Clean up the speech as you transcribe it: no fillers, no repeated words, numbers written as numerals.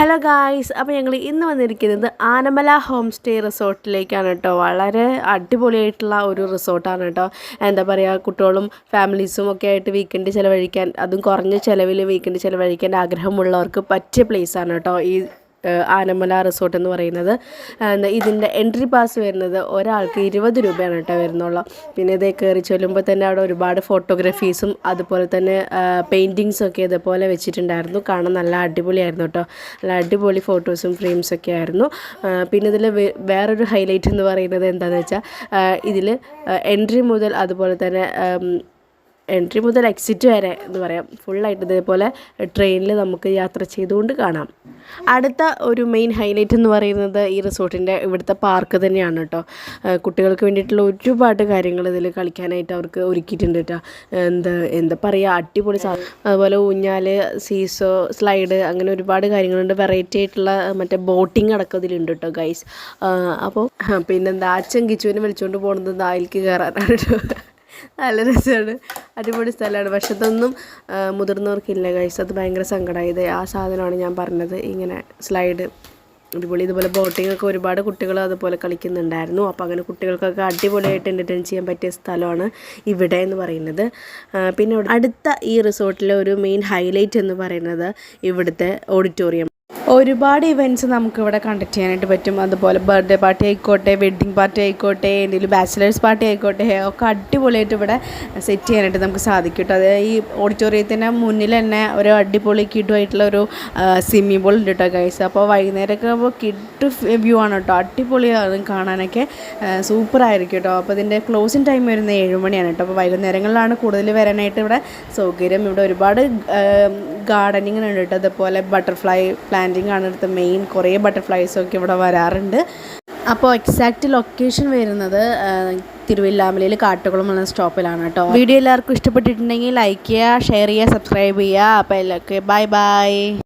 Hello guys, അപ്പോൾ ഞങ്ങൾ ഇന്ന് വന്നിരിക്കുന്നത് ആനമല ഹോം സ്റ്റേ റിസോർട്ടിലേക്കാണ് കേട്ടോ. വളരെ അടിപൊളിയായിട്ടുള്ള ഒരു റിസോർട്ടാണ് കേട്ടോ. എന്താ പറയുക, കുട്ടികളും ഫാമിലീസും ഒക്കെ ആയിട്ട് വീക്കെൻഡ് ചിലവഴിക്കാൻ, അതും കുറഞ്ഞ ചിലവിൽ വീക്കെൻഡ് ചിലവഴിക്കാൻ ആഗ്രഹമുള്ളവർക്ക് പറ്റിയ പ്ലേസാണ് കേട്ടോ ഈ ആനമല റിസോർട്ട് എന്ന് പറയുന്നത്. ഇതിൻ്റെ എൻട്രി പാസ് വരുന്നത് ഒരാൾക്ക് 20 രൂപയാണ് കേട്ടോ വരുന്നുള്ളൂ. പിന്നെ ഇത് കയറി ചൊല്ലുമ്പോൾ തന്നെ അവിടെ ഒരുപാട് ഫോട്ടോഗ്രാഫീസും അതുപോലെ തന്നെ പെയിൻറ്റിങ്സും ഒക്കെ ഇതുപോലെ വെച്ചിട്ടുണ്ടായിരുന്നു. കാണാൻ നല്ല അടിപൊളിയായിരുന്നു കേട്ടോ. നല്ല അടിപൊളി ഫോട്ടോസും ഫ്രെയിംസൊക്കെ ആയിരുന്നു. പിന്നെ ഇതിൽ വേറൊരു ഹൈലൈറ്റ് എന്ന് പറയുന്നത് എന്താണെന്ന് വെച്ചാൽ, ഇതിൽ എൻട്രി മുതൽ അതുപോലെ തന്നെ എൻട്രി മുതൽ എക്സിറ്റ് വരെ എന്ന് പറയാം, ഫുള്ളായിട്ട് ഇതേപോലെ ട്രെയിനിൽ നമുക്ക് യാത്ര ചെയ്തുകൊണ്ട് കാണാം. അടുത്ത ഒരു മെയിൻ ഹൈലൈറ്റ് എന്ന് പറയുന്നത് ഈ റിസോർട്ടിൻ്റെ ഇവിടുത്തെ പാർക്ക് തന്നെയാണ് കേട്ടോ. കുട്ടികൾക്ക് വേണ്ടിയിട്ടുള്ള ഒരുപാട് കാര്യങ്ങൾ ഇതിൽ കളിക്കാനായിട്ട് അവർക്ക് ഒരുക്കിയിട്ടുണ്ട് കേട്ടോ. എന്താ പറയുക, അടിപൊളി അതുപോലെ ഊഞ്ഞാൽ, സീസോ, സ്ലൈഡ്, അങ്ങനെ ഒരുപാട് കാര്യങ്ങളുണ്ട്. വെറൈറ്റി ആയിട്ടുള്ള മറ്റേ ബോട്ടിങ് അടക്കം ഇതിലുണ്ട് കേട്ടോ ഗൈസ്. അപ്പോൾ പിന്നെന്താ, അച്ഛൻ കിച്ചുവിനെ വിളിച്ചുകൊണ്ട് പോകുന്നത് അതിലേക്ക് കയറാനാണ് കേട്ടോ. നല്ല രസമാണ്, അടിപൊളി സ്ഥലമാണ്. പക്ഷെ അതൊന്നും മുതിർന്നവർക്കില്ല ഗൈസ്. അത് ഭയങ്കര സങ്കടമായത് ആ സാധനമാണ് ഞാൻ പറഞ്ഞത്. ഇങ്ങനെ സ്ലൈഡ് അടിപൊളി, ഇതുപോലെ ബോട്ടിങ്ങൊക്കെ ഒരുപാട് കുട്ടികൾ അതുപോലെ കളിക്കുന്നുണ്ടായിരുന്നു. അപ്പോൾ അങ്ങനെ കുട്ടികൾക്കൊക്കെ അടിപൊളിയായിട്ട് എൻ്റർടൈൻ ചെയ്യാൻ പറ്റിയ സ്ഥലമാണ് ഇവിടെ എന്ന് പറയുന്നത്. പിന്നെ അടുത്ത ഈ റിസോർട്ടിലെ ഒരു മെയിൻ ഹൈലൈറ്റ് എന്ന് പറയുന്നത് ഇവിടുത്തെ ഓഡിറ്റോറിയം. ഒരുപാട് ഇവൻറ്റ്സ് നമുക്കിവിടെ കണ്ടക്ട് ചെയ്യാനായിട്ട് പറ്റും. അതുപോലെ ബർത്ത്ഡേ പാർട്ടി ആയിക്കോട്ടെ, വെഡ്ഡിങ് പാർട്ടി ആയിക്കോട്ടെ, എന്തെങ്കിലും ബാച്ചിലേഴ്സ് പാർട്ടി ആയിക്കോട്ടെ, ഒക്കെ അടിപൊളിയായിട്ട് ഇവിടെ സെറ്റ് ചെയ്യാനായിട്ട് നമുക്ക് സാധിക്കും കേട്ടോ. അത് ഈ ഓഡിറ്റോറിയത്തിന് മുന്നിൽ തന്നെ ഒരു അടിപൊളി കിഡുമായിട്ടുള്ള ഒരു സ്വിമ്മിംഗ് പൂൾ ഉണ്ട് കേട്ടോ ഗൈസ്. അപ്പോൾ വൈകുന്നേരമൊക്കെ ആകുമ്പോൾ കിഡ് വ്യൂ ആണ് കേട്ടോ. അടിപൊളിയാണ് കാണാനൊക്കെ, സൂപ്പറായിരിക്കും കേട്ടോ. അപ്പോൾ ഇതിൻ്റെ ക്ലോസിങ് ടൈം വരുന്നത് 7 മണിയാണ് കേട്ടോ. അപ്പോൾ വൈകുന്നേരങ്ങളിലാണ് കൂടുതൽ വരാനായിട്ട് ഇവിടെ സൗകര്യം. ഇവിടെ ഒരുപാട് ഗാർഡനിങ് ഉണ്ട് കേട്ടോ. അതുപോലെ ബട്ടർഫ്ലൈ പ്ലാന്റിങ് ആണ് ഇവിടുത്തെ മെയിൻ. കുറേ ബട്ടർഫ്ലൈസൊക്കെ ഇവിടെ വരാറുണ്ട്. അപ്പോൾ എക്സാക്റ്റ് ലൊക്കേഷൻ വരുന്നത് തിരുവല്ലാമലയിൽ കാട്ടുകുളം എന്ന സ്റ്റോപ്പിലാണ് കേട്ടോ. വീഡിയോ എല്ലാവർക്കും ഇഷ്ടപ്പെട്ടിട്ടുണ്ടെങ്കിൽ ലൈക്ക് ചെയ്യുക, ഷെയർ ചെയ്യുക, സബ്സ്ക്രൈബ് ചെയ്യുക. അപ്പോൾ എല്ലാവർക്കും ബൈ ബൈ.